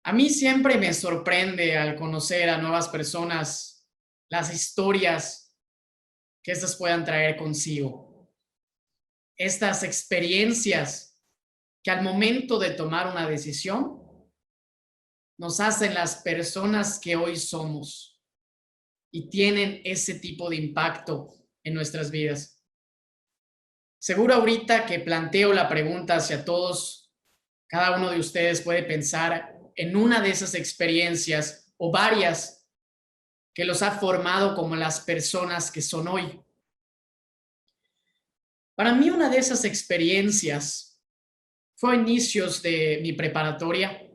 A mí siempre me sorprende al conocer a nuevas personas las historias que éstas puedan traer consigo. Estas experiencias que al momento de tomar una decisión nos hacen las personas que hoy somos y tienen ese tipo de impacto en nuestras vidas. Seguro ahorita que planteo la pregunta hacia todos, cada uno de ustedes puede pensar en una de esas experiencias o varias que los ha formado como las personas que son hoy. Para mí una de esas experiencias fue a inicios de mi preparatoria.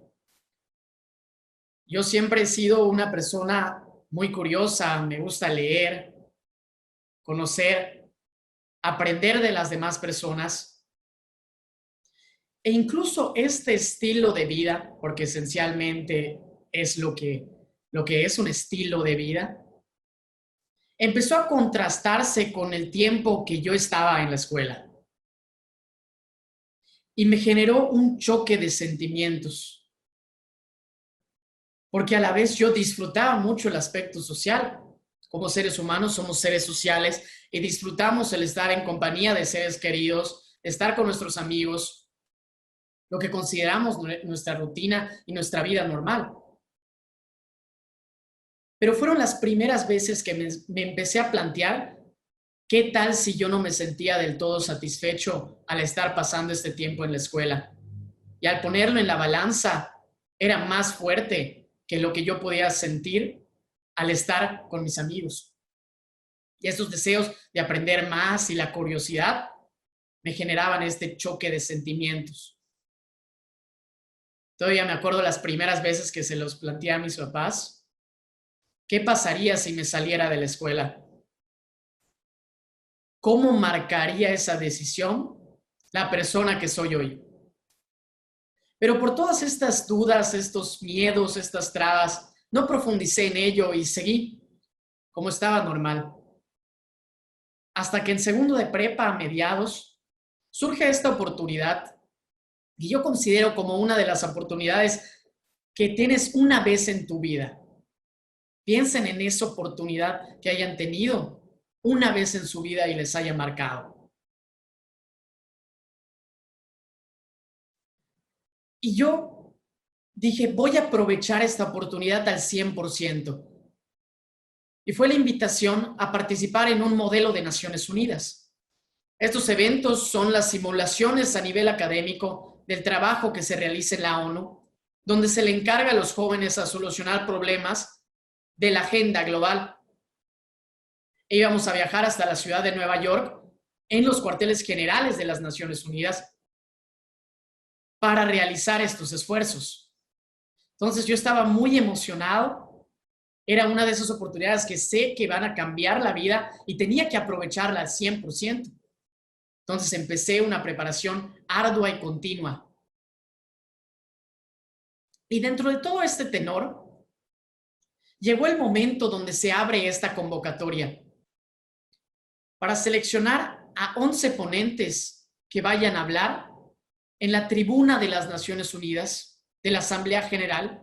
Yo siempre he sido una persona muy curiosa, me gusta leer, conocer, aprender de las demás personas. E incluso este estilo de vida, porque esencialmente es lo que es un estilo de vida, empezó a contrastarse con el tiempo que yo estaba en la escuela. Y me generó un choque de sentimientos, porque a la vez yo disfrutaba mucho el aspecto social. Como seres humanos somos seres sociales y disfrutamos el estar en compañía de seres queridos, estar con nuestros amigos, lo que consideramos nuestra rutina y nuestra vida normal. Pero fueron las primeras veces que me empecé a plantear qué tal si yo no me sentía del todo satisfecho al estar pasando este tiempo en la escuela. Y al ponerlo en la balanza, era más fuerte que lo que yo podía sentir al estar con mis amigos. Y estos deseos de aprender más y la curiosidad me generaban este choque de sentimientos. Todavía me acuerdo las primeras veces que se los planteé a mis papás. ¿Qué pasaría si me saliera de la escuela? ¿Cómo marcaría esa decisión la persona que soy hoy? Pero por todas estas dudas, estos miedos, estas trabas, no profundicé en ello y seguí como estaba normal. Hasta que en segundo de prepa, a mediados, surge esta oportunidad que yo considero como una de las oportunidades que tienes una vez en tu vida. Piensen en esa oportunidad que hayan tenido una vez en su vida y les haya marcado. Y yo dije, voy a aprovechar esta oportunidad al 100%. Y fue la invitación a participar en un modelo de Naciones Unidas. Estos eventos son las simulaciones a nivel académico del trabajo que se realiza en la ONU, donde se le encarga a los jóvenes a solucionar problemas de la agenda global. E íbamos a viajar hasta la ciudad de Nueva York en los cuarteles generales de las Naciones Unidas para realizar estos esfuerzos. Entonces yo estaba muy emocionado. Era una de esas oportunidades que sé que van a cambiar la vida y tenía que aprovecharla al 100%. Entonces empecé una preparación ardua y continua. Y dentro de todo este tenor, llegó el momento donde se abre esta convocatoria para seleccionar a 11 ponentes que vayan a hablar en la tribuna de las Naciones Unidas, de la Asamblea General,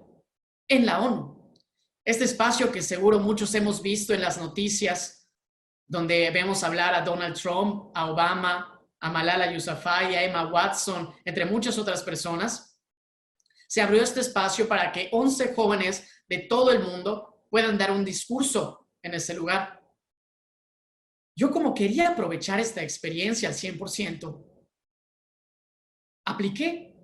en la ONU. Este espacio que seguro muchos hemos visto en las noticias, donde vemos hablar a Donald Trump, a Obama, a Malala Yousafzai, a Emma Watson, entre muchas otras personas. Se abrió este espacio para que 11 jóvenes de todo el mundo puedan dar un discurso en ese lugar. Yo, como quería aprovechar esta experiencia al 100%, apliqué.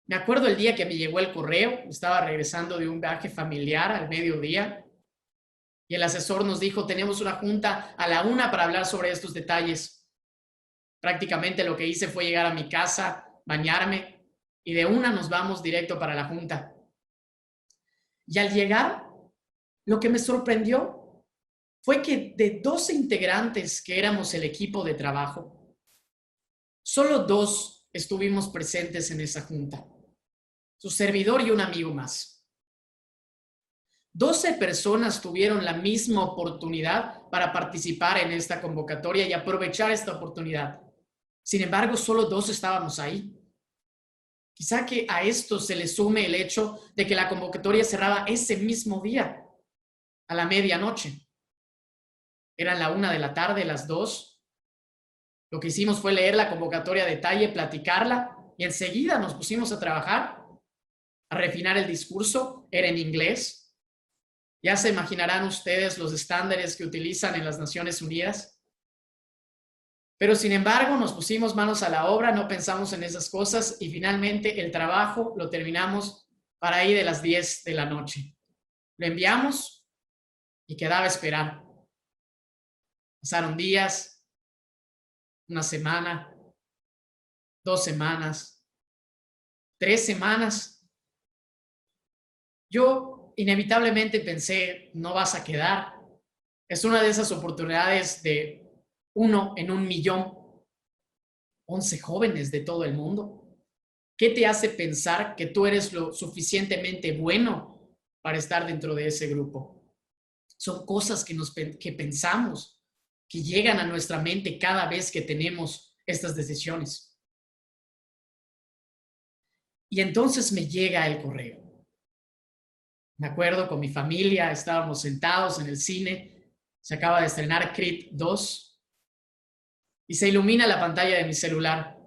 Me acuerdo el día que me llegó el correo, estaba regresando de un viaje familiar al mediodía y el asesor nos dijo, tenemos una junta a la 1 para hablar sobre estos detalles. Prácticamente lo que hice fue llegar a mi casa, bañarme y de 1 nos vamos directo para la junta. Y al llegar, lo que me sorprendió fue que de 12 integrantes que éramos el equipo de trabajo, solo 2 estuvimos presentes en esa junta. Su servidor y un amigo más. 12 personas tuvieron la misma oportunidad para participar en esta convocatoria y aprovechar esta oportunidad. Sin embargo, solo 2 estábamos ahí. Quizá que a esto se le sume el hecho de que la convocatoria cerraba ese mismo día, a la medianoche. Eran la 1 de la tarde, las 2. Lo que hicimos fue leer la convocatoria a detalle, platicarla y enseguida nos pusimos a trabajar, a refinar el discurso. Era en inglés. Ya se imaginarán ustedes los estándares que utilizan en las Naciones Unidas. Pero sin embargo, nos pusimos manos a la obra, no pensamos en esas cosas y finalmente el trabajo lo terminamos para ahí de las 10 de la noche. Lo enviamos y quedaba esperar. Pasaron días, una semana, 2 semanas, 3 semanas. Yo inevitablemente pensé, no vas a quedar. Es una de esas oportunidades de 1 en 1.000.000. 11 jóvenes de todo el mundo. ¿Qué te hace pensar que tú eres lo suficientemente bueno para estar dentro de ese grupo? Son cosas que pensamos, que llegan a nuestra mente cada vez que tenemos estas decisiones. Y entonces me llega el correo. Me acuerdo con mi familia, estábamos sentados en el cine, se acaba de estrenar Creed 2 y se ilumina la pantalla de mi celular.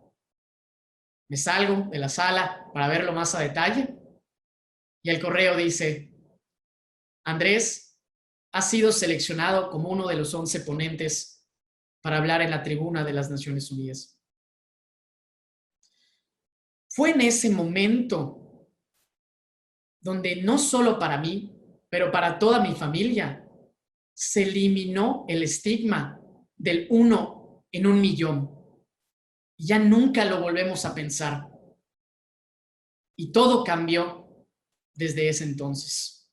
Me salgo de la sala para verlo más a detalle y el correo dice: Andrés, has sido seleccionado como uno de los 11 ponentes para hablar en la tribuna de las Naciones Unidas. Fue en ese momento donde no solo para mí, pero para toda mi familia, se eliminó el estigma del 1 en 1.000.000. Ya nunca lo volvemos a pensar. Y todo cambió desde ese entonces.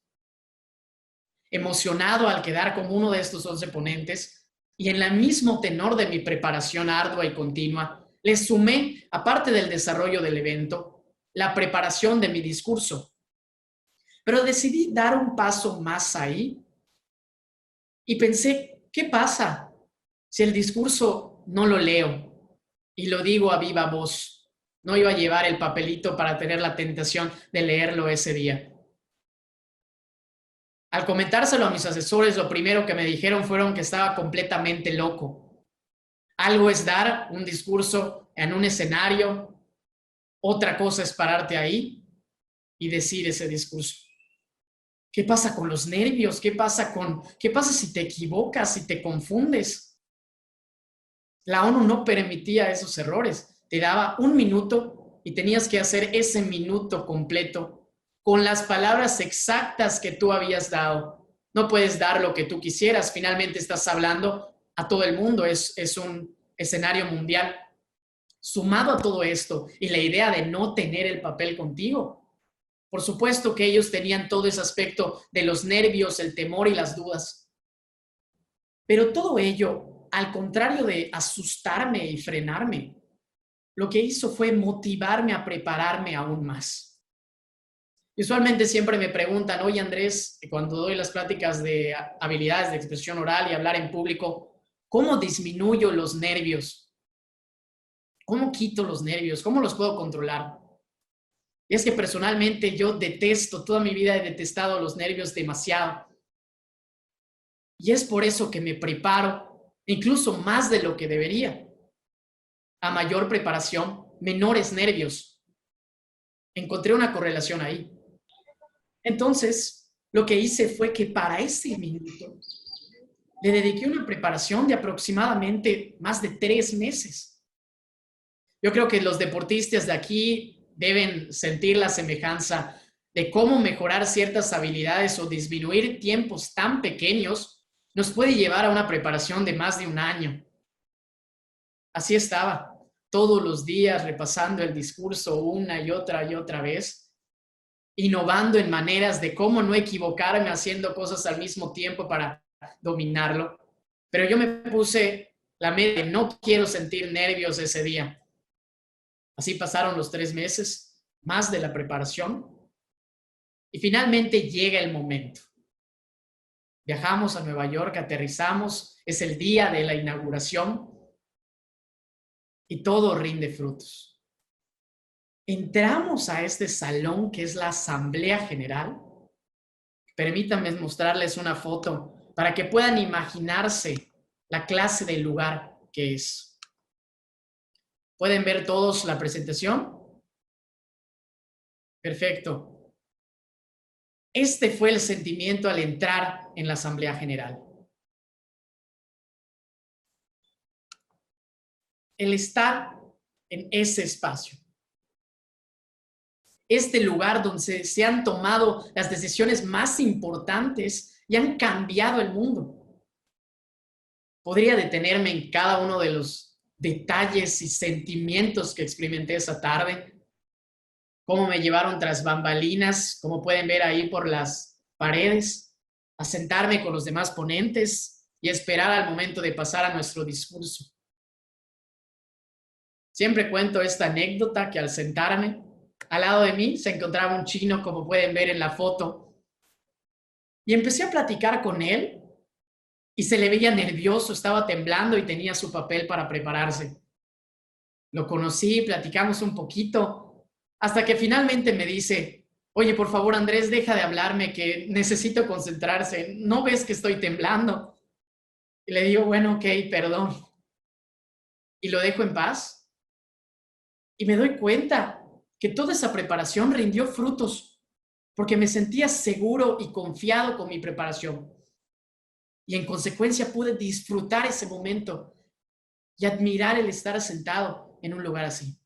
Emocionado al quedar como uno de estos 11 ponentes y en el mismo tenor de mi preparación ardua y continua, le sumé, aparte del desarrollo del evento, la preparación de mi discurso. Pero decidí dar un paso más ahí y pensé, ¿qué pasa si el discurso no lo leo y lo digo a viva voz? No iba a llevar el papelito para tener la tentación de leerlo ese día. Al comentárselo a mis asesores, lo primero que me dijeron fueron que estaba completamente loco. Algo es dar un discurso en un escenario, otra cosa es pararte ahí y decir ese discurso. ¿Qué pasa con los nervios? ¿Qué pasa si te equivocas, si te confundes? La ONU no permitía esos errores. Te daba 1 minuto y tenías que hacer ese minuto completo con las palabras exactas que tú habías dado. No puedes dar lo que tú quisieras. Finalmente estás hablando a todo el mundo. Es un escenario mundial. Sumado a todo esto y la idea de no tener el papel contigo. Por supuesto que ellos tenían todo ese aspecto de los nervios, el temor y las dudas. Pero todo ello, al contrario de asustarme y frenarme, lo que hizo fue motivarme a prepararme aún más. Usualmente siempre me preguntan, oye Andrés, cuando doy las pláticas de habilidades de expresión oral y hablar en público, ¿cómo disminuyo los nervios? ¿Cómo quito los nervios? ¿Cómo los puedo controlar? Y es que personalmente yo detesto, toda mi vida he detestado los nervios demasiado. Y es por eso que me preparo, incluso más de lo que debería. A mayor preparación, menores nervios. Encontré una correlación ahí. Entonces, lo que hice fue que para ese minuto le dediqué una preparación de aproximadamente más de 3 meses. Yo creo que los deportistas de aquí deben sentir la semejanza de cómo mejorar ciertas habilidades o disminuir tiempos tan pequeños nos puede llevar a una preparación de más de 1 año. Así estaba, todos los días repasando el discurso una y otra vez, innovando en maneras de cómo no equivocarme haciendo cosas al mismo tiempo para dominarlo. Pero yo me puse la meta de no quiero sentir nervios ese día. Así pasaron los 3 meses, más de la preparación, y finalmente llega el momento. Viajamos a Nueva York, aterrizamos, es el día de la inauguración y todo rinde frutos. Entramos a este salón que es la Asamblea General. Permítanme mostrarles una foto para que puedan imaginarse la clase del lugar que es. ¿Pueden ver todos la presentación? Perfecto. Este fue el sentimiento al entrar en la Asamblea General. El estar en ese espacio. Este lugar donde se han tomado las decisiones más importantes y han cambiado el mundo. Podría detenerme en cada uno de los detalles y sentimientos que experimenté esa tarde, cómo me llevaron tras bambalinas, como pueden ver ahí por las paredes, a sentarme con los demás ponentes y esperar al momento de pasar a nuestro discurso. Siempre cuento esta anécdota que al sentarme, al lado de mí se encontraba un chino, como pueden ver en la foto, y empecé a platicar con él y se le veía nervioso, estaba temblando y tenía su papel para prepararse. Lo conocí, platicamos un poquito, hasta que finalmente me dice, oye, por favor, Andrés, deja de hablarme, que necesito concentrarse. ¿No ves que estoy temblando? Y le digo, bueno, ok, perdón. Y lo dejo en paz. Y me doy cuenta que toda esa preparación rindió frutos, porque me sentía seguro y confiado con mi preparación. Y en consecuencia pude disfrutar ese momento y admirar el estar sentado en un lugar así.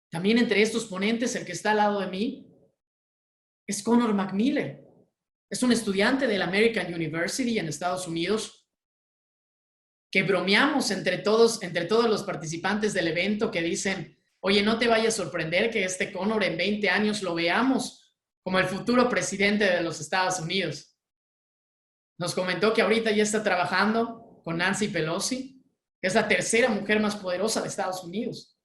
También entre estos ponentes, el que está al lado de mí es Conor McMiller. Es un estudiante de la American University en Estados Unidos que bromeamos entre todos los participantes del evento que dicen, oye, no te vayas a sorprender que este Conor en 20 años lo veamos como el futuro presidente de los Estados Unidos. Nos comentó que ahorita ya está trabajando con Nancy Pelosi, que es la tercera mujer más poderosa de Estados Unidos.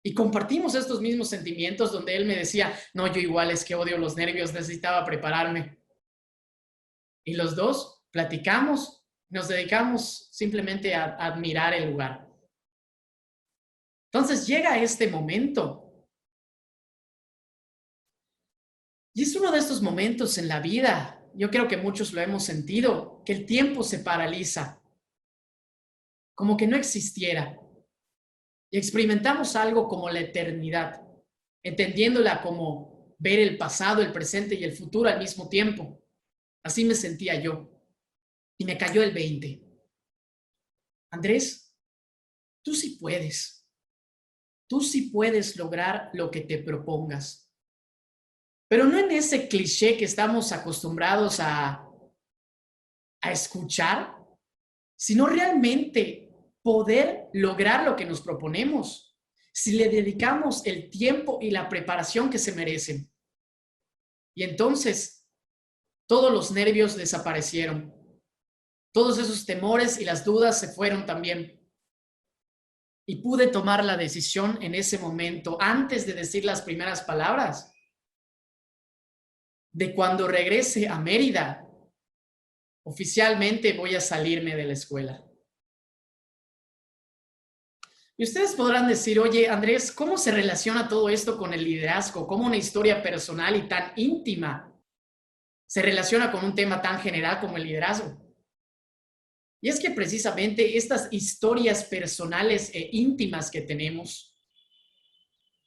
Y compartimos estos mismos sentimientos donde él me decía, no, yo igual es que odio los nervios, necesitaba prepararme. Y los dos platicamos, nos dedicamos simplemente a admirar el lugar. Entonces llega este momento. Y es uno de estos momentos en la vida, yo creo que muchos lo hemos sentido, que el tiempo se paraliza, como que no existiera. Y experimentamos algo como la eternidad, entendiéndola como ver el pasado, el presente y el futuro al mismo tiempo. Así me sentía yo. Y me cayó el 20. Andrés, tú sí puedes. Tú sí puedes lograr lo que te propongas. Pero no en ese cliché que estamos acostumbrados a escuchar, sino realmente poder lograr lo que nos proponemos si le dedicamos el tiempo y la preparación que se merecen. Y entonces todos los nervios desaparecieron. Todos esos temores y las dudas se fueron también. Y pude tomar la decisión en ese momento, antes de decir las primeras palabras, de cuando regrese a Mérida, oficialmente voy a salirme de la escuela. Y ustedes podrán decir, oye, Andrés, ¿cómo se relaciona todo esto con el liderazgo? ¿Cómo una historia personal y tan íntima se relaciona con un tema tan general como el liderazgo? Y es que precisamente estas historias personales e íntimas que tenemos,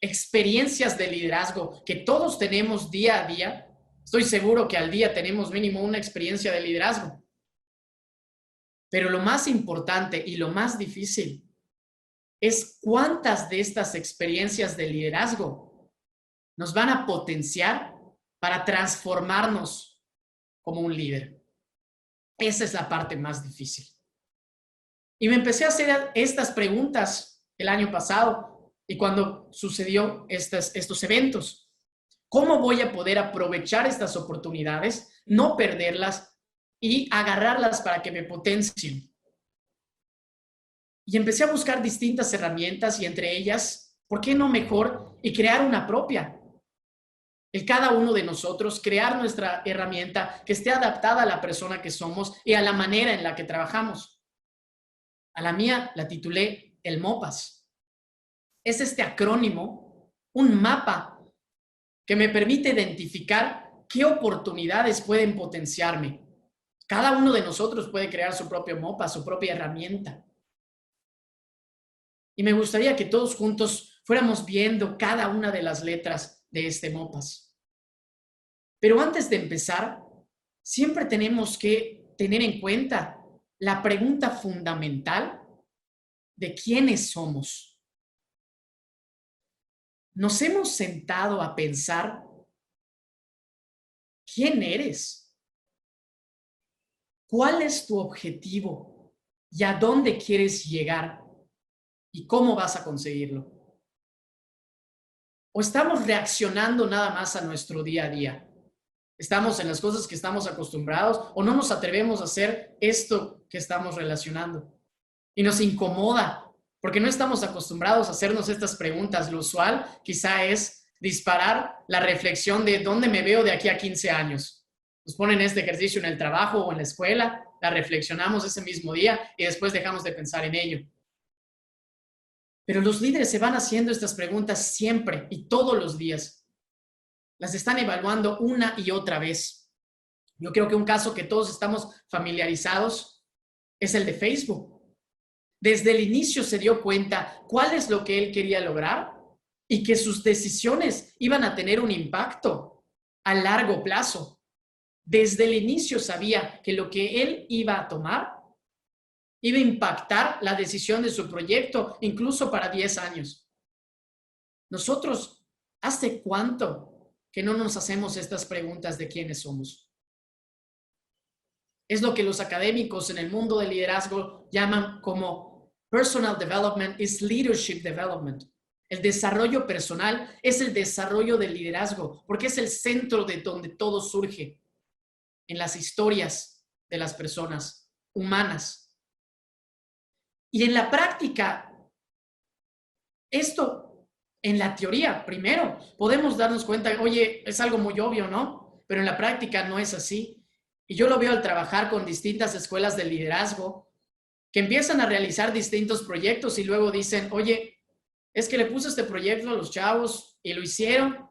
experiencias de liderazgo que todos tenemos día a día, estoy seguro que al día tenemos mínimo una experiencia de liderazgo. Pero lo más importante y lo más difícil es cuántas de estas experiencias de liderazgo nos van a potenciar para transformarnos como un líder. Esa es la parte más difícil. Y me empecé a hacer estas preguntas el año pasado y cuando sucedió estos eventos. ¿Cómo voy a poder aprovechar estas oportunidades, no perderlas y agarrarlas para que me potencien? Y empecé a buscar distintas herramientas y entre ellas, ¿por qué no mejor? Y crear una propia. El cada uno de nosotros crear nuestra herramienta que esté adaptada a la persona que somos y a la manera en la que trabajamos. A la mía la titulé el MOPAS. es este acrónimo, un mapa que me permite identificar qué oportunidades pueden potenciarme. Cada uno de nosotros puede crear su propio mapa, su propia herramienta. Y me gustaría que todos juntos fuéramos viendo cada una de las letras de este MOPAS. Pero antes de empezar, siempre tenemos que tener en cuenta la pregunta fundamental de quiénes somos. Nos hemos sentado a pensar, ¿quién eres? ¿Cuál es tu objetivo? ¿Y a dónde quieres llegar? ¿Y cómo vas a conseguirlo? ¿O estamos reaccionando nada más a nuestro día a día? ¿Estamos en las cosas que estamos acostumbrados o no nos atrevemos a hacer esto que estamos relacionando? Y nos incomoda porque no estamos acostumbrados a hacernos estas preguntas. Lo usual quizá es disparar la reflexión de dónde me veo de aquí a 15 años. Nos ponen este ejercicio en el trabajo o en la escuela, la reflexionamos ese mismo día y después dejamos de pensar en ello. Pero los líderes se van haciendo estas preguntas siempre y todos los días. Las están evaluando una y otra vez. Yo creo que un caso que todos estamos familiarizados es el de Facebook. Desde el inicio se dio cuenta cuál es lo que él quería lograr y que sus decisiones iban a tener un impacto a largo plazo. Desde el inicio sabía que lo que él iba a tomar iba a impactar la decisión de su proyecto, incluso para 10 años. Nosotros, ¿hace cuánto que no nos hacemos estas preguntas de quiénes somos? Es lo que los académicos en el mundo del liderazgo llaman como personal development is leadership development. El desarrollo personal es el desarrollo del liderazgo, porque es el centro de donde todo surge, en las historias de las personas humanas. Y en la práctica, esto en la teoría, primero, podemos darnos cuenta, oye, es algo muy obvio, ¿no? Pero en la práctica no es así. Y yo lo veo al trabajar con distintas escuelas de liderazgo que empiezan a realizar distintos proyectos y luego dicen, oye, es que le puse este proyecto a los chavos y lo hicieron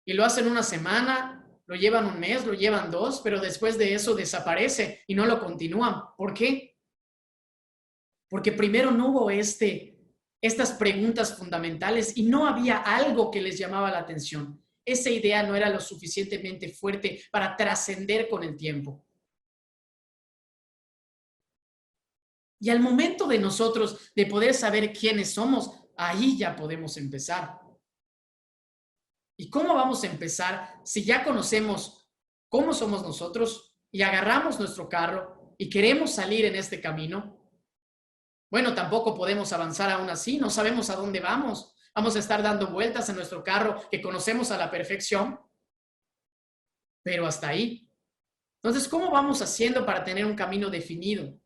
y lo hacen una semana, lo llevan un mes, lo llevan 2, pero después de eso desaparece y no lo continúan. ¿Por qué? Porque primero no hubo estas preguntas fundamentales y no había algo que les llamaba la atención. Esa idea no era lo suficientemente fuerte para trascender con el tiempo. Y al momento de nosotros de poder saber quiénes somos, ahí ya podemos empezar. ¿Y cómo vamos a empezar si ya conocemos cómo somos nosotros y agarramos nuestro carro y queremos salir en este camino? Bueno, tampoco podemos avanzar aún así, no sabemos a dónde vamos. Vamos a estar dando vueltas en nuestro carro que conocemos a la perfección, pero hasta ahí. Entonces, ¿cómo vamos haciendo para tener un camino definido?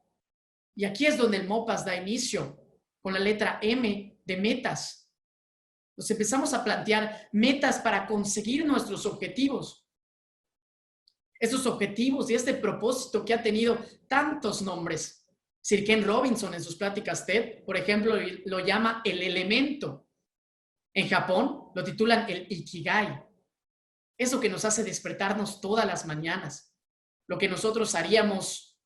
Y aquí es donde el MOPAS da inicio, con la letra M de metas. Nos empezamos a plantear metas para conseguir nuestros objetivos. Estos objetivos y este propósito que ha tenido tantos nombres. Sir Ken Robinson en sus pláticas TED, por ejemplo, lo llama el elemento. En Japón lo titulan el Ikigai. Eso que nos hace despertarnos todas las mañanas. Lo que nosotros haríamos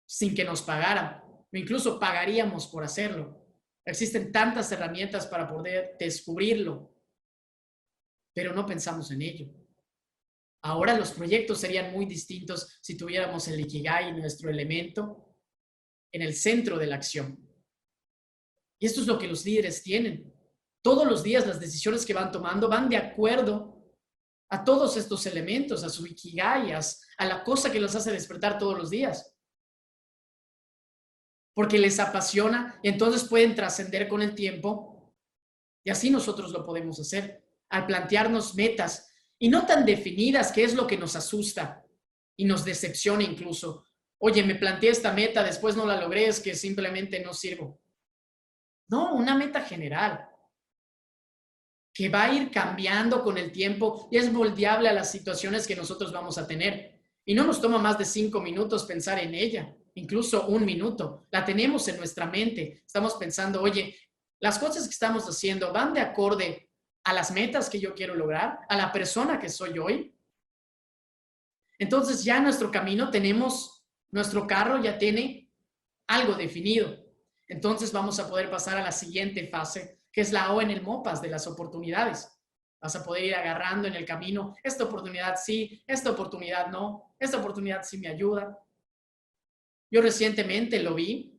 sin que nos pagaran. O incluso pagaríamos por hacerlo. Existen tantas herramientas para poder descubrirlo. Pero no pensamos en ello. Ahora los proyectos serían muy distintos si tuviéramos el Ikigai, nuestro elemento, en el centro de la acción. Y esto es lo que los líderes tienen. Todos los días las decisiones que van tomando van de acuerdo a todos estos elementos, a su ikigai, a la cosa que los hace despertar todos los días. Porque les apasiona y entonces pueden trascender con el tiempo y así nosotros lo podemos hacer al plantearnos metas y no tan definidas, que es lo que nos asusta y nos decepciona incluso. Oye, me planteé esta meta, después no la logré, es que simplemente no sirvo. No, una meta general que va a ir cambiando con el tiempo y es moldeable a las situaciones que nosotros vamos a tener. Y no nos toma más de 5 minutos pensar en ella, incluso 1 minuto. La tenemos en nuestra mente. Estamos pensando, oye, las cosas que estamos haciendo van de acorde a las metas que yo quiero lograr, a la persona que soy hoy. Entonces ya en nuestro camino tenemos, nuestro carro ya tiene algo definido. Entonces vamos a poder pasar a la siguiente fase, que es la O en el MOPAS de las oportunidades. Vas a poder ir agarrando en el camino, esta oportunidad sí, esta oportunidad no, esta oportunidad sí me ayuda. Yo recientemente lo vi,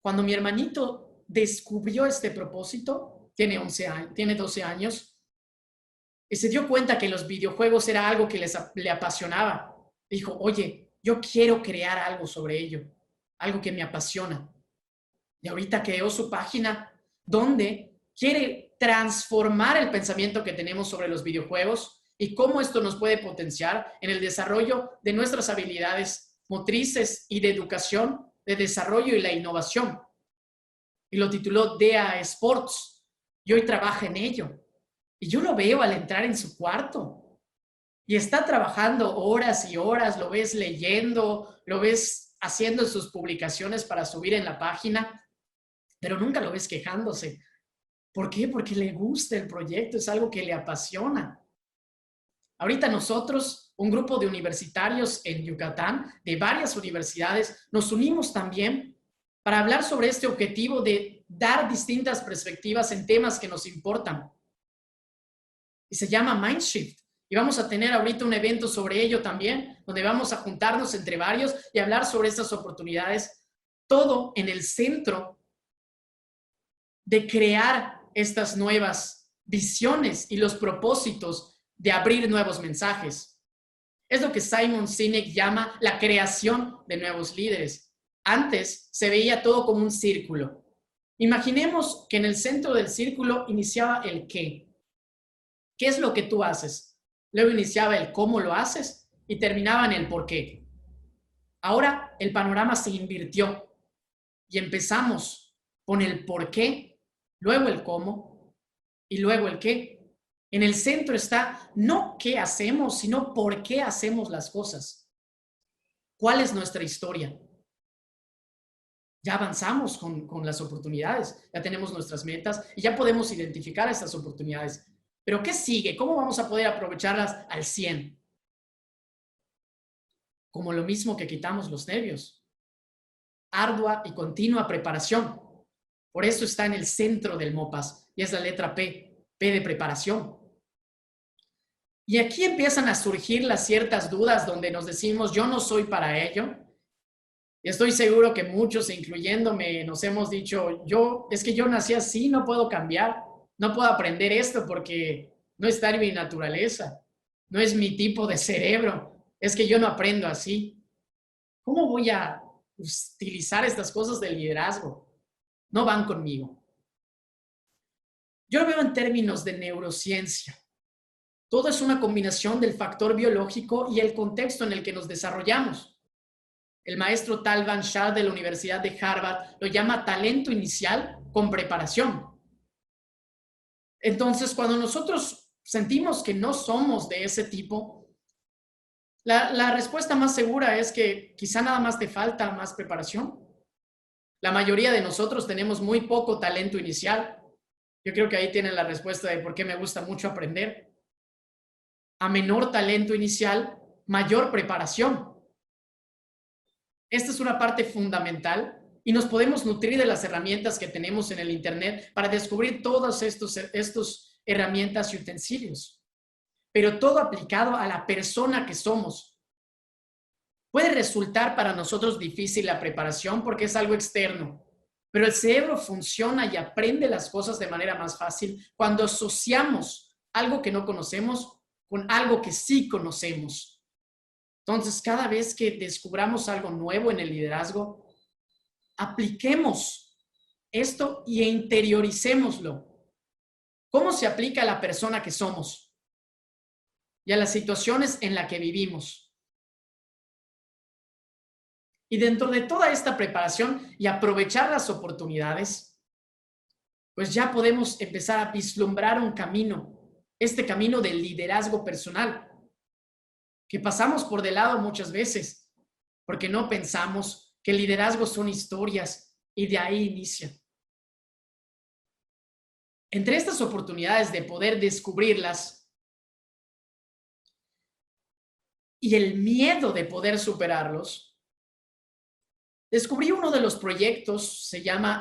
cuando mi hermanito descubrió este propósito, tiene 12 años, y se dio cuenta que los videojuegos era algo que le apasionaba. Dijo, oye, yo quiero crear algo sobre ello, algo que me apasiona. Y ahorita creó su página donde quiere transformar el pensamiento que tenemos sobre los videojuegos y cómo esto nos puede potenciar en el desarrollo de nuestras habilidades motrices y de educación, de desarrollo y la innovación. Y lo tituló DEA Sports. Y hoy trabaja en ello. Y yo lo veo al entrar en su cuarto. Y está trabajando horas y horas, lo ves leyendo, lo ves haciendo sus publicaciones para subir en la página, pero nunca lo ves quejándose. ¿Por qué? Porque le gusta el proyecto, es algo que le apasiona. Ahorita nosotros, un grupo de universitarios en Yucatán, de varias universidades, nos unimos también para hablar sobre este objetivo de dar distintas perspectivas en temas que nos importan. Y se llama Mindshift. Y vamos a tener ahorita un evento sobre ello también, donde vamos a juntarnos entre varios y hablar sobre estas oportunidades, todo en el centro de crear estas nuevas visiones y los propósitos de abrir nuevos mensajes. Es lo que Simon Sinek llama la creación de nuevos líderes. Antes se veía todo como un círculo. Imaginemos que en el centro del círculo iniciaba el qué. ¿Qué es lo que tú haces? Luego iniciaba el cómo lo haces y terminaba en el por qué. Ahora el panorama se invirtió y empezamos con el por qué, luego el cómo y luego el qué. En el centro está no qué hacemos, sino por qué hacemos las cosas. ¿Cuál es nuestra historia? Ya avanzamos con las oportunidades, ya tenemos nuestras metas y ya podemos identificar estas oportunidades. Pero ¿qué sigue? ¿Cómo vamos a poder aprovecharlas al 100? Como lo mismo que quitamos los nervios. Ardua y continua preparación. Por eso está en el centro del MOPAS y es la letra P, P de preparación. Y aquí empiezan a surgir las ciertas dudas donde nos decimos, yo no soy para ello. Y estoy seguro que muchos, incluyéndome, nos hemos dicho, es que yo nací así, no puedo cambiar, no puedo aprender esto porque no está en mi naturaleza, no es mi tipo de cerebro, es que yo no aprendo así. ¿Cómo voy a utilizar estas cosas de liderazgo? No van conmigo. Yo lo veo en términos de neurociencia. Todo es una combinación del factor biológico y el contexto en el que nos desarrollamos. El maestro Tal Ban-Shar de la Universidad de Harvard lo llama talento inicial con preparación. Entonces, cuando nosotros sentimos que no somos de ese tipo, la respuesta más segura es que quizá nada más te falta más preparación. La mayoría de nosotros tenemos muy poco talento inicial. Yo creo que ahí tienen la respuesta de por qué me gusta mucho aprender. A menor talento inicial, mayor preparación. Esta es una parte fundamental y nos podemos nutrir de las herramientas que tenemos en el Internet para descubrir todas estas herramientas y utensilios. Pero todo aplicado a la persona que somos. Puede resultar para nosotros difícil la preparación porque es algo externo, pero el cerebro funciona y aprende las cosas de manera más fácil cuando asociamos algo que no conocemos con algo que sí conocemos. Entonces, cada vez que descubramos algo nuevo en el liderazgo, apliquemos esto y interioricémoslo. ¿Cómo se aplica a la persona que somos y a las situaciones en las que vivimos? Y dentro de toda esta preparación y aprovechar las oportunidades, pues ya podemos empezar a vislumbrar un camino, este camino del liderazgo personal, que pasamos por de lado muchas veces, porque no pensamos que el liderazgo son historias y de ahí inicia. Entre estas oportunidades de poder descubrirlas y el miedo de poder superarlos, descubrí uno de los proyectos,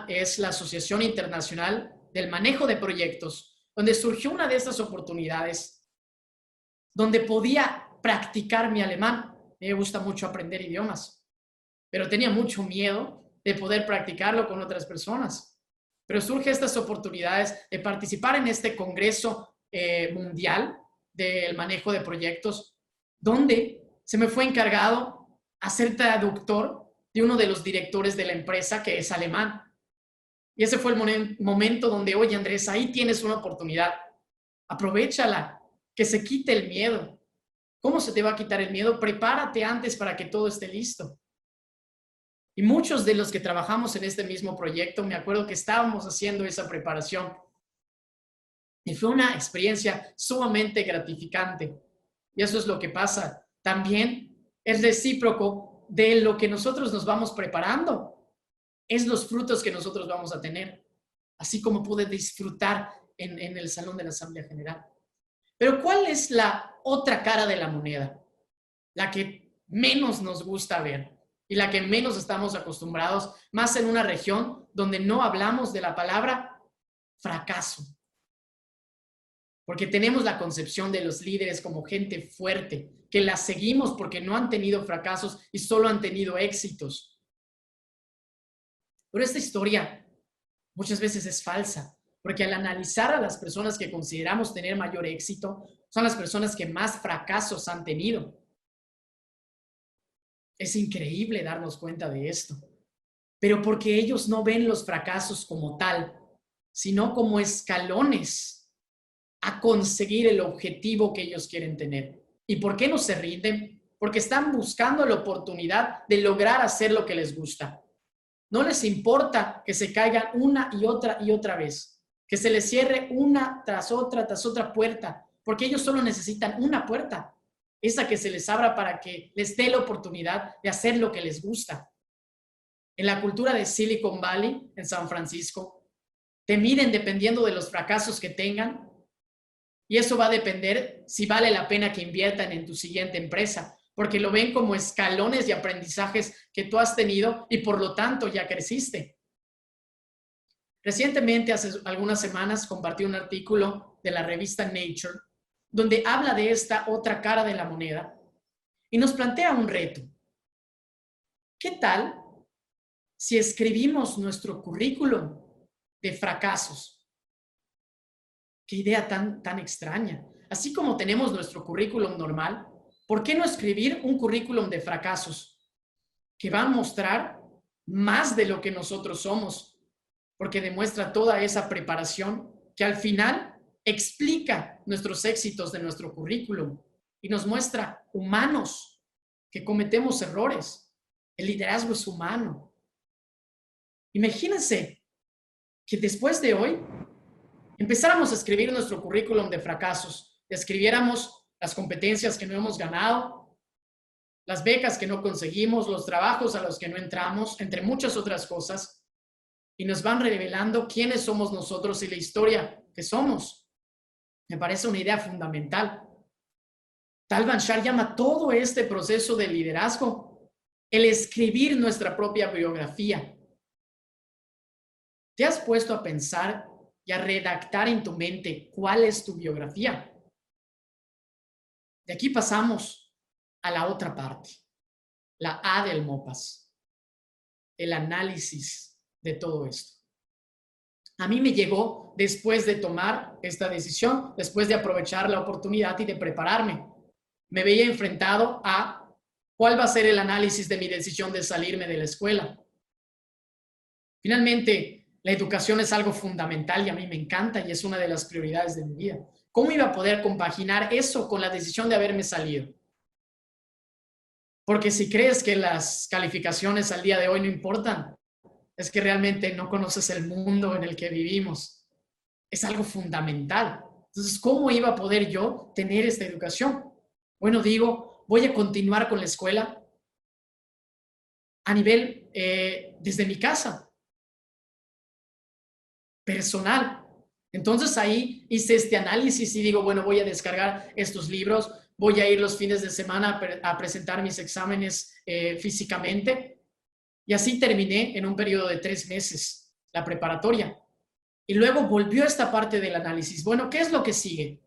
es la Asociación Internacional del Manejo de Proyectos, donde surgió una de estas oportunidades, donde podía practicar mi alemán. Me gusta mucho aprender idiomas, pero tenía mucho miedo de poder practicarlo con otras personas. Pero surgen estas oportunidades de participar en este Congreso Mundial del Manejo de Proyectos, donde se me fue encargado a ser traductor de uno de los directores de la empresa, que es alemán. Y ese fue el momento donde, oye, Andrés, ahí tienes una oportunidad. Aprovéchala, que se quite el miedo. ¿Cómo se te va a quitar el miedo? Prepárate antes para que todo esté listo. Y muchos de los que trabajamos en este mismo proyecto, me acuerdo que estábamos haciendo esa preparación. Y fue una experiencia sumamente gratificante. Y eso es lo que pasa. También es recíproco de lo que nosotros nos vamos preparando. Es los frutos que nosotros vamos a tener. Así como pude disfrutar en el Salón de la Asamblea General. Pero ¿cuál es la otra cara de la moneda? La que menos nos gusta ver y la que menos estamos acostumbrados, más en una región donde no hablamos de la palabra fracaso. Porque tenemos la concepción de los líderes como gente fuerte, que la seguimos porque no han tenido fracasos y solo han tenido éxitos. Pero esta historia muchas veces es falsa, porque al analizar a las personas que consideramos tener mayor éxito, son las personas que más fracasos han tenido. Es increíble darnos cuenta de esto, pero porque ellos no ven los fracasos como tal, sino como escalones a conseguir el objetivo que ellos quieren tener. ¿Y por qué no se rinden? Porque están buscando la oportunidad de lograr hacer lo que les gusta. No les importa que se caigan una y otra vez, que se les cierre una tras otra puerta, porque ellos solo necesitan una puerta, esa que se les abra para que les dé la oportunidad de hacer lo que les gusta. En la cultura de Silicon Valley, en San Francisco, te miden dependiendo de los fracasos que tengan, y eso va a depender si vale la pena que inviertan en tu siguiente empresa, porque lo ven como escalones de aprendizajes que tú has tenido y por lo tanto ya creciste. Recientemente, hace algunas semanas, compartí un artículo de la revista Nature, donde habla de esta otra cara de la moneda y nos plantea un reto. ¿Qué tal si escribimos nuestro currículum de fracasos? Qué idea tan extraña. Así como tenemos nuestro currículum normal, ¿por qué no escribir un currículum de fracasos que va a mostrar más de lo que nosotros somos? Porque demuestra toda esa preparación que al final explica nuestros éxitos de nuestro currículum y nos muestra humanos que cometemos errores. El liderazgo es humano. Imagínense que después de hoy empezáramos a escribir nuestro currículum de fracasos, escribiéramos las competencias que no hemos ganado, las becas que no conseguimos, los trabajos a los que no entramos, entre muchas otras cosas, y nos van revelando quiénes somos nosotros y la historia que somos. Me parece una idea fundamental. Tal Ban-Shar llama todo este proceso de liderazgo el escribir nuestra propia biografía. ¿Te has puesto a pensar y a redactar en tu mente cuál es tu biografía? De aquí pasamos a la otra parte, la A del MOPAS, el análisis de todo esto. A mí me llegó después de tomar esta decisión, después de aprovechar la oportunidad y de prepararme. Me veía enfrentado a cuál va a ser el análisis de mi decisión de salirme de la escuela. Finalmente, la educación es algo fundamental y a mí me encanta y es una de las prioridades de mi vida. ¿Cómo iba a poder compaginar eso con la decisión de haberme salido? Porque si crees que las calificaciones al día de hoy no importan, es que realmente no conoces el mundo en el que vivimos. Es algo fundamental. Entonces, ¿cómo iba a poder yo tener esta educación? Bueno, digo, voy a continuar con la escuela a nivel desde mi casa, personal. Entonces ahí hice este análisis y digo, bueno, voy a descargar estos libros, voy a ir los fines de semana a presentar mis exámenes físicamente. Y así terminé en un periodo de 3 meses la preparatoria. Y luego volvió esta parte del análisis. Bueno, ¿qué es lo que sigue?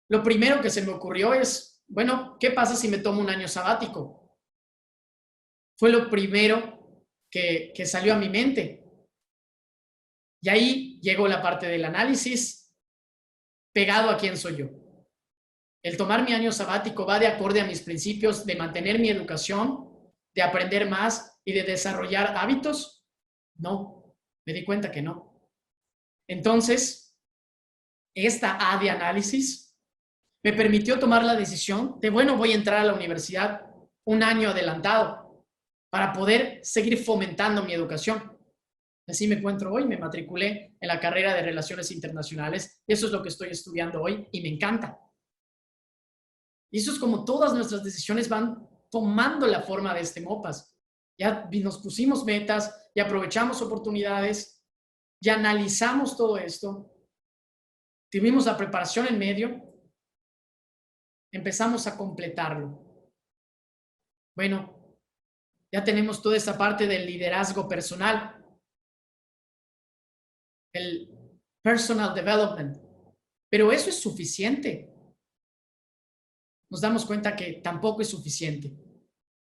Lo primero que se me ocurrió es, bueno, ¿qué pasa si me tomo un año sabático? Fue lo primero que salió a mi mente. Y ahí llegó la parte del análisis pegado a quién soy yo. El tomar mi año sabático va de acorde a mis principios de mantener mi educación, de aprender más y de desarrollar hábitos. No, me di cuenta que no. Entonces, esta A de análisis me permitió tomar la decisión de, bueno, voy a entrar a la universidad un año adelantado para poder seguir fomentando mi educación. Así me encuentro hoy, me matriculé en la carrera de Relaciones Internacionales y eso es lo que estoy estudiando hoy y me encanta. Y eso es como todas nuestras decisiones van tomando la forma de este MOPAS. Ya nos pusimos metas, ya aprovechamos oportunidades, ya analizamos todo esto, tuvimos la preparación en medio, empezamos a completarlo. Bueno, ya tenemos toda esa parte del liderazgo personal, el personal development, pero eso es suficiente. Nos damos cuenta que tampoco es suficiente,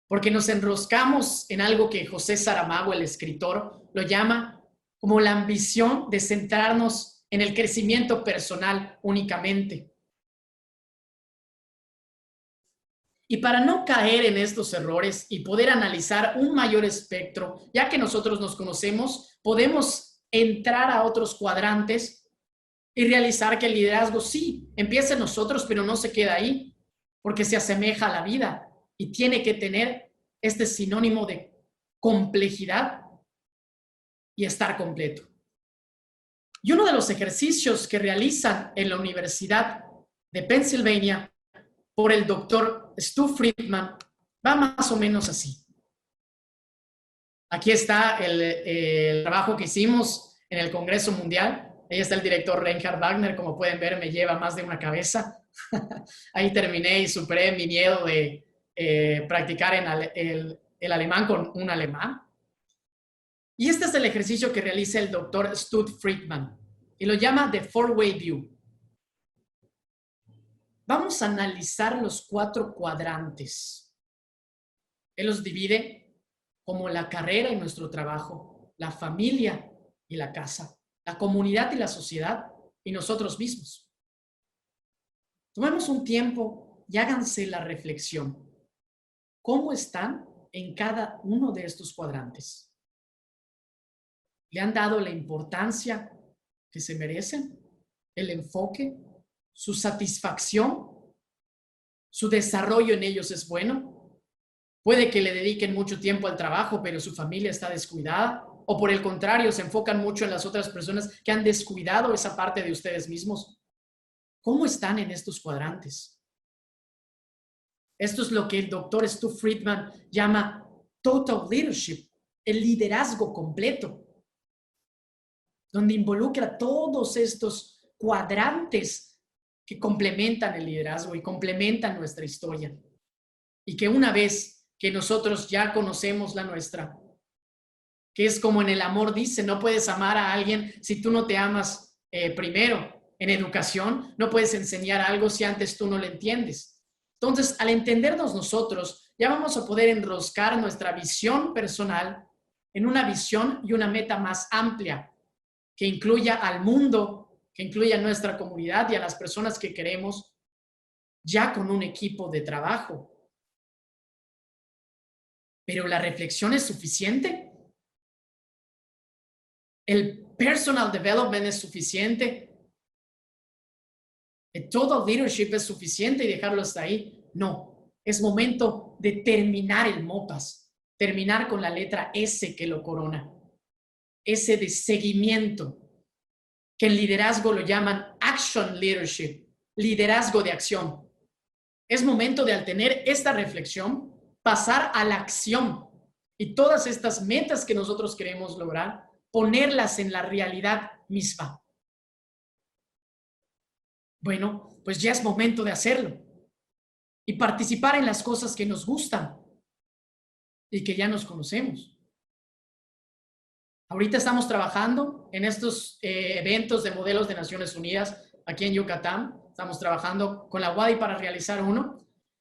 porque nos enroscamos en algo que José Saramago, el escritor, lo llama como la ambición de centrarnos en el crecimiento personal únicamente. Y para no caer en estos errores y poder analizar un mayor espectro, ya que nosotros nos conocemos, podemos entrar a otros cuadrantes y realizar que el liderazgo sí empieza en nosotros, pero no se queda ahí, porque se asemeja a la vida y tiene que tener este sinónimo de complejidad y estar completo. Y uno de los ejercicios que realizan en la Universidad de Pennsylvania por el doctor Stu Friedman va más o menos así. Aquí está el trabajo que hicimos en el Congreso Mundial. Ahí está el director Reinhard Wagner. Como pueden ver, me lleva más de una cabeza. Ahí terminé y superé mi miedo de practicar el alemán con un alemán. Y este es el ejercicio que realiza el doctor Stu Friedman y lo llama The Four-Way View. Vamos a analizar los 4 cuadrantes. Él los divide como la carrera y nuestro trabajo, la familia y la casa, la comunidad y la sociedad y nosotros mismos. Tomemos un tiempo y háganse la reflexión. ¿Cómo están en cada uno de estos cuadrantes? ¿Le han dado la importancia que se merecen? ¿El enfoque? ¿Su satisfacción? ¿Su desarrollo en ellos es bueno? Puede que le dediquen mucho tiempo al trabajo, pero su familia está descuidada. O por el contrario, se enfocan mucho en las otras personas que han descuidado esa parte de ustedes mismos. ¿Cómo están en estos cuadrantes? Esto es lo que el doctor Stu Friedman llama total leadership, el liderazgo completo, donde involucra todos estos cuadrantes que complementan el liderazgo y complementan nuestra historia. Y que una vez que nosotros ya conocemos la nuestra, que es como en el amor dice, no puedes amar a alguien si tú no te amas primero. En educación no puedes enseñar algo si antes tú no lo entiendes. Entonces, al entendernos nosotros, ya vamos a poder enroscar nuestra visión personal en una visión y una meta más amplia, que incluya al mundo, que incluya a nuestra comunidad y a las personas que queremos, ya con un equipo de trabajo. Pero la reflexión es suficiente. El personal development es suficiente. El total leadership es suficiente y dejarlo hasta ahí. No, es momento de terminar el MOPAS, terminar con la letra S que lo corona. S de seguimiento, que en liderazgo lo llaman action leadership, liderazgo de acción. Es momento de, al tener esta reflexión, pasar a la acción y todas estas metas que nosotros queremos lograr, ponerlas en la realidad misma. Bueno, pues ya es momento de hacerlo y participar en las cosas que nos gustan y que ya nos conocemos. Ahorita estamos trabajando en estos eventos de modelos de Naciones Unidas aquí en Yucatán. Estamos trabajando con la UADY para realizar uno.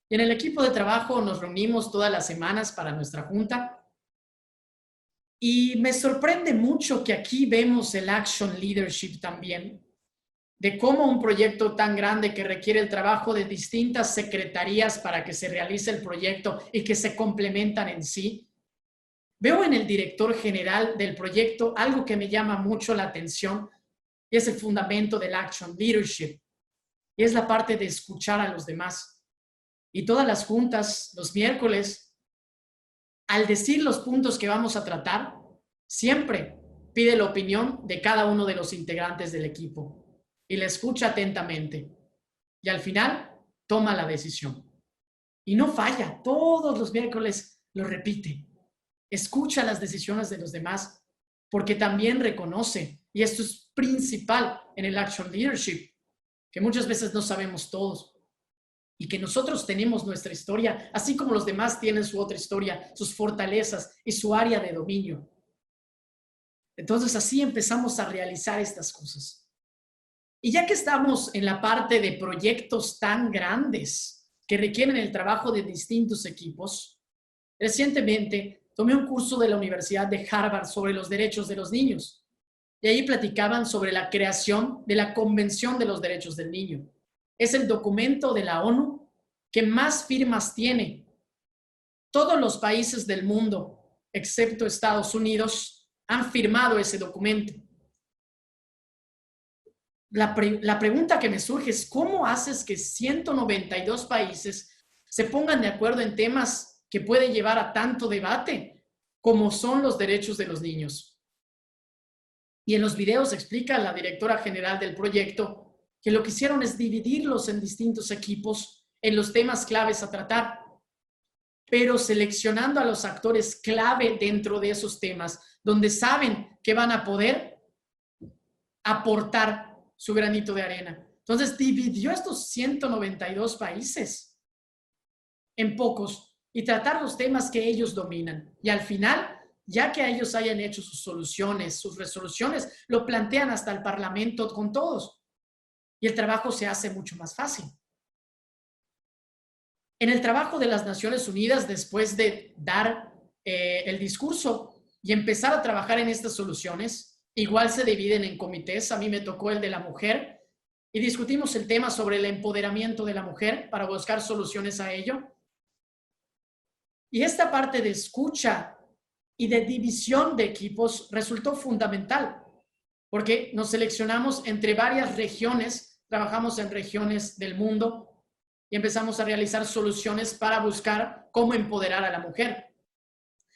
Y en el equipo de trabajo nos reunimos todas las semanas para nuestra junta. Y me sorprende mucho que aquí vemos el Action Leadership también, de cómo un proyecto tan grande que requiere el trabajo de distintas secretarías para que se realice el proyecto y que se complementan en sí. Veo en el director general del proyecto algo que me llama mucho la atención y es el fundamento del Action Leadership. Y es la parte de escuchar a los demás. Y todas las juntas, los miércoles, al decir los puntos que vamos a tratar, siempre pide la opinión de cada uno de los integrantes del equipo y la escucha atentamente. Y al final, toma la decisión. Y no falla, todos los miércoles lo repite. Escucha las decisiones de los demás, porque también reconoce, y esto es principal en el Action Leadership, que muchas veces no sabemos todos y que nosotros tenemos nuestra historia, así como los demás tienen su otra historia, sus fortalezas y su área de dominio. Entonces así empezamos a realizar estas cosas. Y ya que estamos en la parte de proyectos tan grandes que requieren el trabajo de distintos equipos, recientemente tomé un curso de la Universidad de Harvard sobre los derechos de los niños. Y ahí platicaban sobre la creación de la Convención de los Derechos del Niño. Es el documento de la ONU que más firmas tiene. Todos los países del mundo, excepto Estados Unidos, han firmado ese documento. La pregunta que me surge es, ¿cómo haces que 192 países se pongan de acuerdo en temas que pueden llevar a tanto debate como son los derechos de los niños? Y en los videos explica la directora general del proyecto que lo que hicieron es dividirlos en distintos equipos en los temas claves a tratar, pero seleccionando a los actores clave dentro de esos temas, donde saben que van a poder aportar su granito de arena. Entonces dividió estos 192 países en pocos y tratar los temas que ellos dominan. Y al final, ya que ellos hayan hecho sus soluciones, sus resoluciones, lo plantean hasta el Parlamento con todos. Y el trabajo se hace mucho más fácil. En el trabajo de las Naciones Unidas, después de dar el discurso y empezar a trabajar en estas soluciones, igual se dividen en comités. A mí me tocó el de la mujer y discutimos el tema sobre el empoderamiento de la mujer para buscar soluciones a ello. Y esta parte de escucha y de división de equipos resultó fundamental, porque nos seleccionamos entre varias regiones, trabajamos en regiones del mundo y empezamos a realizar soluciones para buscar cómo empoderar a la mujer.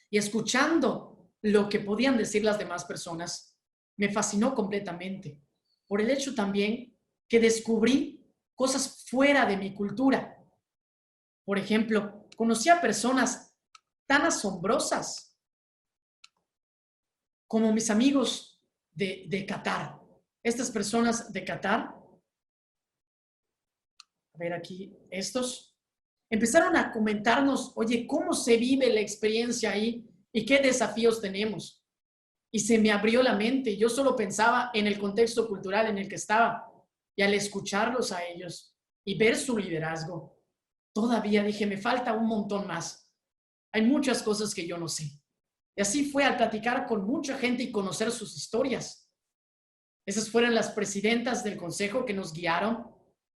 Y escuchando lo que podían decir las demás personas, me fascinó completamente, por el hecho también que descubrí cosas fuera de mi cultura. Por ejemplo, conocí a personas tan asombrosas como mis amigos de Qatar. Estas personas de Qatar, a ver aquí, estos, empezaron a comentarnos, oye, ¿cómo se vive la experiencia ahí y qué desafíos tenemos? Y se me abrió la mente. Yo solo pensaba en el contexto cultural en el que estaba. Y al escucharlos a ellos y ver su liderazgo, todavía dije, me falta un montón más. Hay muchas cosas que yo no sé. Y así fue al platicar con mucha gente y conocer sus historias. Esas fueron las presidentas del consejo que nos guiaron,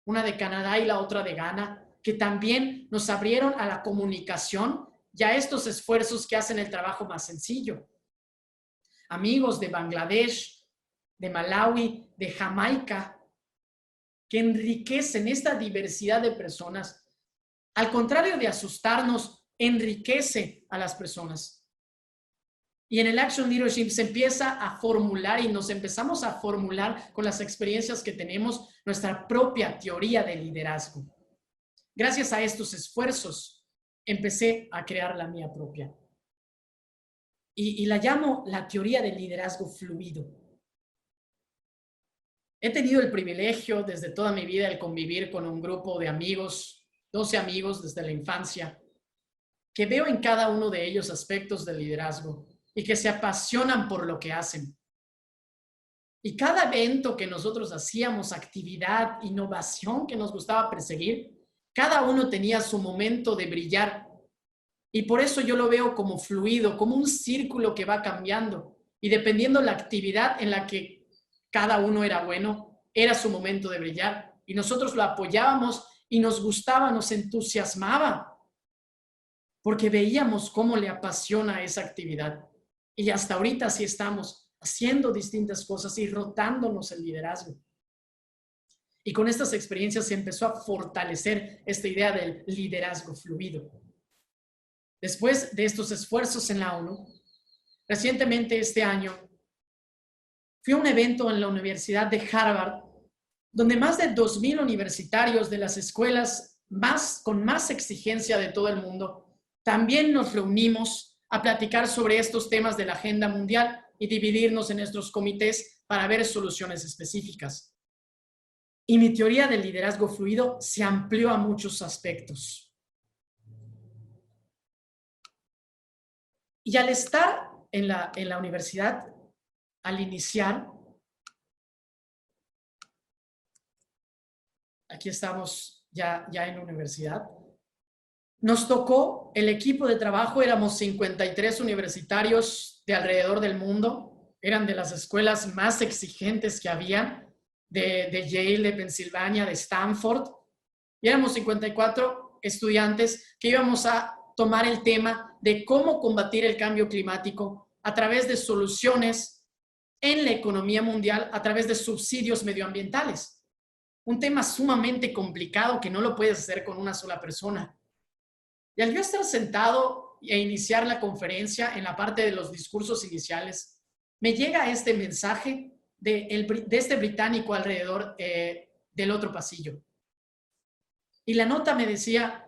una de Canadá y la otra de Ghana, que también nos abrieron a la comunicación y a estos esfuerzos que hacen el trabajo más sencillo. Amigos de Bangladesh, de Malawi, de Jamaica, que enriquecen esta diversidad de personas. Al contrario de asustarnos, enriquece a las personas. Y en el Action Leadership se empieza a formular y nos empezamos a formular con las experiencias que tenemos nuestra propia teoría de liderazgo. Gracias a estos esfuerzos, empecé a crear la mía propia. Y la llamo la teoría del liderazgo fluido. He tenido el privilegio desde toda mi vida de convivir con un grupo de amigos, 12 amigos desde la infancia, que veo en cada uno de ellos aspectos del liderazgo y que se apasionan por lo que hacen. Y cada evento que nosotros hacíamos, actividad, innovación que nos gustaba perseguir, cada uno tenía su momento de brillar. Y por eso yo lo veo como fluido, como un círculo que va cambiando. Y dependiendo la actividad en la que cada uno era bueno, era su momento de brillar. Y nosotros lo apoyábamos y nos gustaba, nos entusiasmaba, porque veíamos cómo le apasiona esa actividad. Y hasta ahorita sí estamos haciendo distintas cosas y rotándonos el liderazgo. Y con estas experiencias se empezó a fortalecer esta idea del liderazgo fluido. Después de estos esfuerzos en la ONU, recientemente este año, fui a un evento en la Universidad de Harvard, donde más de 2,000 universitarios de las escuelas con más exigencia de todo el mundo, también nos reunimos a platicar sobre estos temas de la agenda mundial y dividirnos en nuestros comités para ver soluciones específicas. Y mi teoría del liderazgo fluido se amplió a muchos aspectos. Y al estar en la universidad, al iniciar, aquí estamos ya en la universidad, nos tocó el equipo de trabajo, éramos 53 universitarios de alrededor del mundo, eran de las escuelas más exigentes que había, de Yale, de Pensilvania, de Stanford, y éramos 54 estudiantes que íbamos a tomar el tema de cómo combatir el cambio climático a través de soluciones en la economía mundial, a través de subsidios medioambientales. Un tema sumamente complicado que no lo puedes hacer con una sola persona. Y al yo estar sentado e iniciar la conferencia en la parte de los discursos iniciales, me llega este mensaje de este británico alrededor del otro pasillo. Y la nota me decía,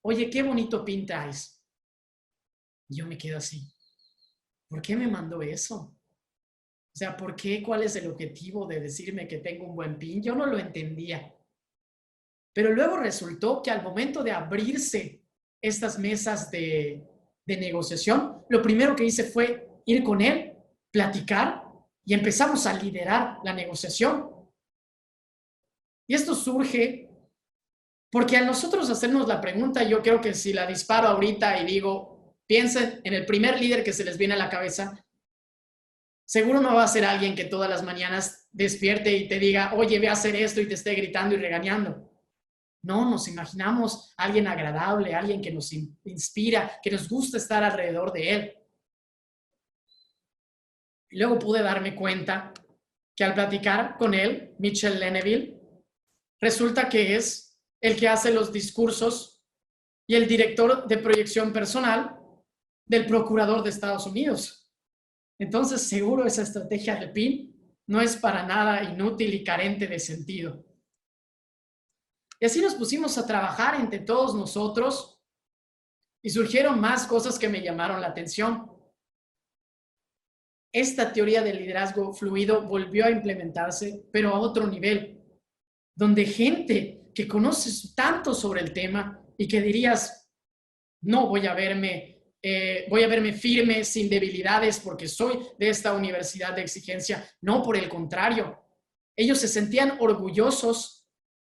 oye, qué bonito pin traes. Y yo me quedo así. ¿Por qué me mandó eso? O sea, ¿por qué? ¿Cuál es el objetivo de decirme que tengo un buen pin? Yo no lo entendía. Pero luego resultó que al momento de abrirse estas mesas de negociación, lo primero que hice fue ir con él, platicar y empezamos a liderar la negociación. Y esto surge porque a nosotros hacernos la pregunta, yo creo que si la disparo ahorita y digo, piensen en el primer líder que se les viene a la cabeza, seguro no va a ser alguien que todas las mañanas despierte y te diga, oye, ve a hacer esto y te esté gritando y regañando. No, nos imaginamos a alguien agradable, alguien que nos inspira, que nos gusta estar alrededor de él. Y luego pude darme cuenta que al platicar con él, Mitchell Leneville, resulta que es el que hace los discursos y el director de proyección personal del procurador de Estados Unidos. Entonces, seguro esa estrategia del PIN no es para nada inútil y carente de sentido. Y así nos pusimos a trabajar entre todos nosotros y surgieron más cosas que me llamaron la atención. Esta teoría del liderazgo fluido volvió a implementarse, pero a otro nivel, donde gente que conoce tanto sobre el tema y que dirías, no voy a verme firme, sin debilidades, porque soy de esta universidad de exigencia. No, por el contrario, ellos se sentían orgullosos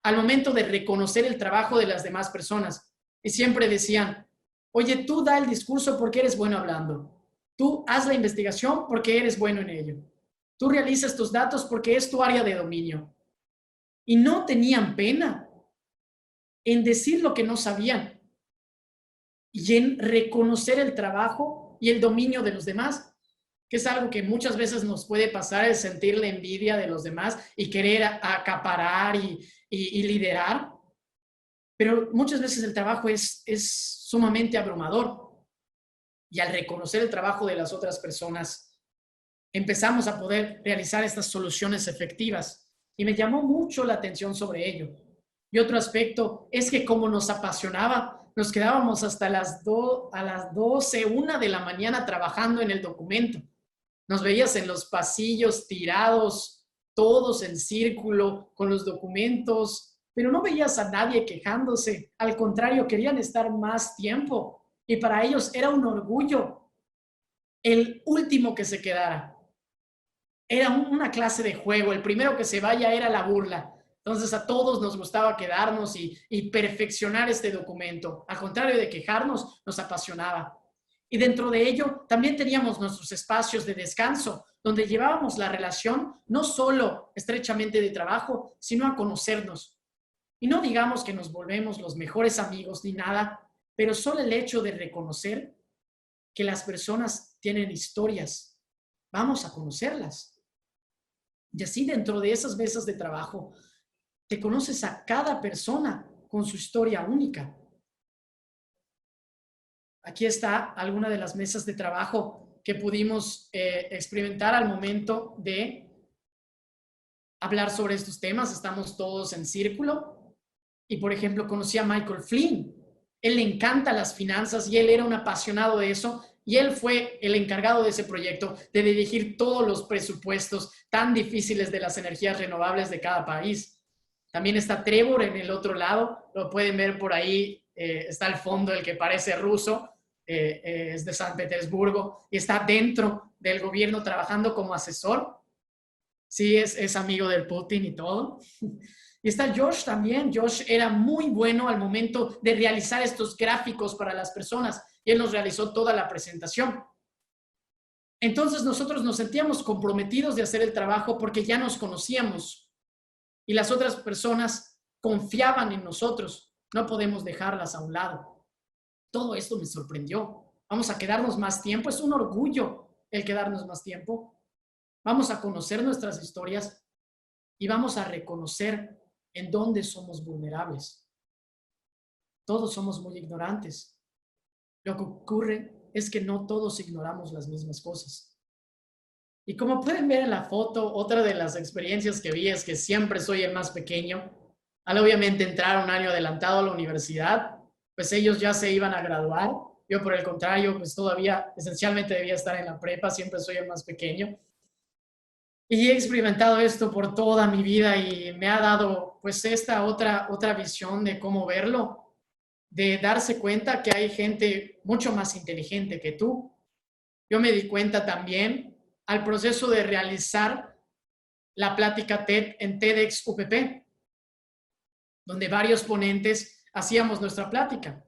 al momento de reconocer el trabajo de las demás personas. Y siempre decían, oye, tú da el discurso porque eres bueno hablando. Tú haz la investigación porque eres bueno en ello. Tú realizas tus datos porque es tu área de dominio. Y no tenían pena en decir lo que no sabían y en reconocer el trabajo y el dominio de los demás, que es algo que muchas veces nos puede pasar, el sentir la envidia de los demás y querer acaparar y liderar. Pero muchas veces el trabajo es sumamente abrumador. Y al reconocer el trabajo de las otras personas, empezamos a poder realizar estas soluciones efectivas. Y me llamó mucho la atención sobre ello. Y otro aspecto es que como nos apasionaba, nos quedábamos hasta a las 12, 1 de la mañana trabajando en el documento. Nos veías en los pasillos tirados, todos en círculo con los documentos, pero no veías a nadie quejándose. Al contrario, querían estar más tiempo y para ellos era un orgullo el último que se quedara. Era una clase de juego, el primero que se vaya era la burla. Entonces a todos nos gustaba quedarnos y perfeccionar este documento. Al contrario de quejarnos, nos apasionaba. Y dentro de ello también teníamos nuestros espacios de descanso, donde llevábamos la relación no solo estrechamente de trabajo, sino a conocernos. Y no digamos que nos volvemos los mejores amigos ni nada, pero solo el hecho de reconocer que las personas tienen historias, vamos a conocerlas. Y así dentro de esas mesas de trabajo, te conoces a cada persona con su historia única. Aquí está alguna de las mesas de trabajo que pudimos experimentar al momento de hablar sobre estos temas. Estamos todos en círculo y, por ejemplo, conocí a Michael Flynn. Él le encanta las finanzas y él era un apasionado de eso y él fue el encargado de ese proyecto de dirigir todos los presupuestos tan difíciles de las energías renovables de cada país. También está Trevor en el otro lado, lo pueden ver por ahí, está al fondo el que parece ruso, es de San Petersburgo y está dentro del gobierno trabajando como asesor. Sí, es amigo del Putin y todo. Y está Josh también. Josh era muy bueno al momento de realizar estos gráficos para las personas y él nos realizó toda la presentación. Entonces nosotros nos sentíamos comprometidos de hacer el trabajo porque ya nos conocíamos y las otras personas confiaban en nosotros. No podemos dejarlas a un lado. Todo esto me sorprendió. Vamos a quedarnos más tiempo. Es un orgullo el quedarnos más tiempo. Vamos a conocer nuestras historias y vamos a reconocer en dónde somos vulnerables. Todos somos muy ignorantes. Lo que ocurre es que no todos ignoramos las mismas cosas. Y como pueden ver en la foto, otra de las experiencias que vi es que siempre soy el más pequeño. Al obviamente entrar un año adelantado a la universidad, pues ellos ya se iban a graduar. Yo, por el contrario, pues todavía esencialmente debía estar en la prepa, siempre soy el más pequeño. Y he experimentado esto por toda mi vida y me ha dado pues esta otra visión de cómo verlo, de darse cuenta que hay gente mucho más inteligente que tú. Yo me di cuenta también al proceso de realizar la plática TED en TEDx UPP, donde varios ponentes hacíamos nuestra plática.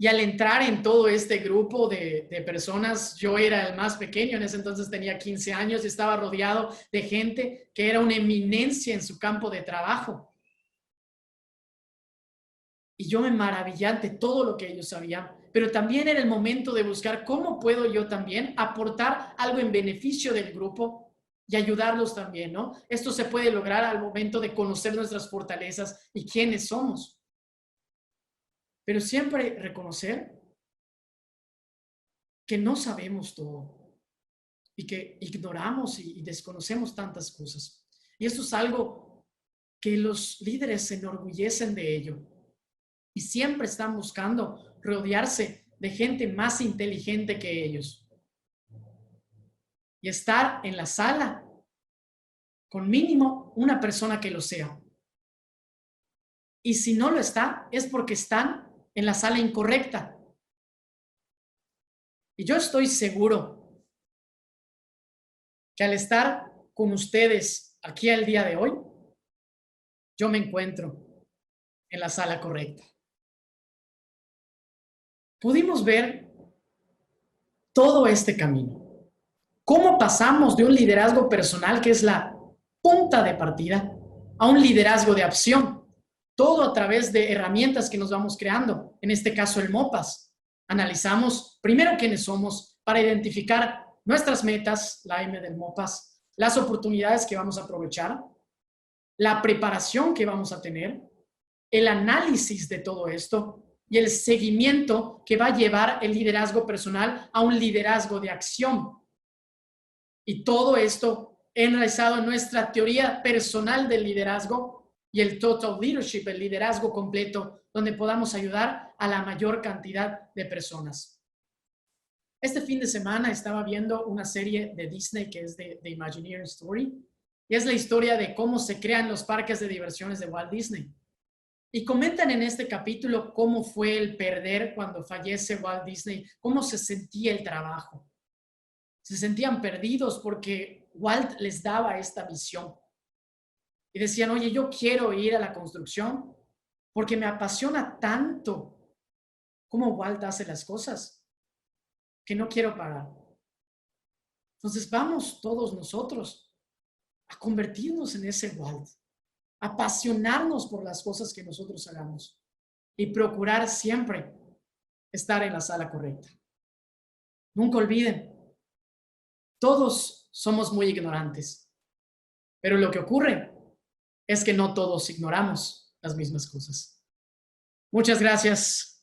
Y al entrar en todo este grupo de personas, yo era el más pequeño, en ese entonces tenía 15 años y estaba rodeado de gente que era una eminencia en su campo de trabajo. Y yo me maravillé ante todo lo que ellos sabían, pero también era el momento de buscar cómo puedo yo también aportar algo en beneficio del grupo y ayudarlos también, ¿no? Esto se puede lograr al momento de conocer nuestras fortalezas y quiénes somos. Pero siempre reconocer que no sabemos todo y que ignoramos y desconocemos tantas cosas. Y eso es algo que los líderes se enorgullecen de ello y siempre están buscando rodearse de gente más inteligente que ellos y estar en la sala con mínimo una persona que lo sea. Y si no lo está, es porque están en la sala incorrecta. Y yo estoy seguro que al estar con ustedes aquí el día de hoy, yo me encuentro en la sala correcta. Pudimos ver todo este camino. ¿Cómo pasamos de un liderazgo personal, que es la punta de partida, a un liderazgo de acción? Todo a través de herramientas que nos vamos creando. En este caso, el MOPAS. Analizamos primero quiénes somos para identificar nuestras metas, la M del MOPAS, las oportunidades que vamos a aprovechar, la preparación que vamos a tener, el análisis de todo esto y el seguimiento que va a llevar el liderazgo personal a un liderazgo de acción. Y todo esto enraizado en nuestra teoría personal del liderazgo y el Total Leadership, el liderazgo completo, donde podamos ayudar a la mayor cantidad de personas. Este fin de semana estaba viendo una serie de Disney que es de Imagineering Story, y es la historia de cómo se crean los parques de diversiones de Walt Disney. Y comentan en este capítulo cómo fue el perder cuando fallece Walt Disney, cómo se sentía el trabajo. Se sentían perdidos porque Walt les daba esta visión. Y decían, oye, yo quiero ir a la construcción porque me apasiona tanto cómo Walt hace las cosas que no quiero parar. Entonces vamos todos nosotros a convertirnos en ese Walt, apasionarnos por las cosas que nosotros hagamos y procurar siempre estar en la sala correcta. Nunca olviden, todos somos muy ignorantes, pero lo que ocurre es que no todos ignoramos las mismas cosas. Muchas gracias.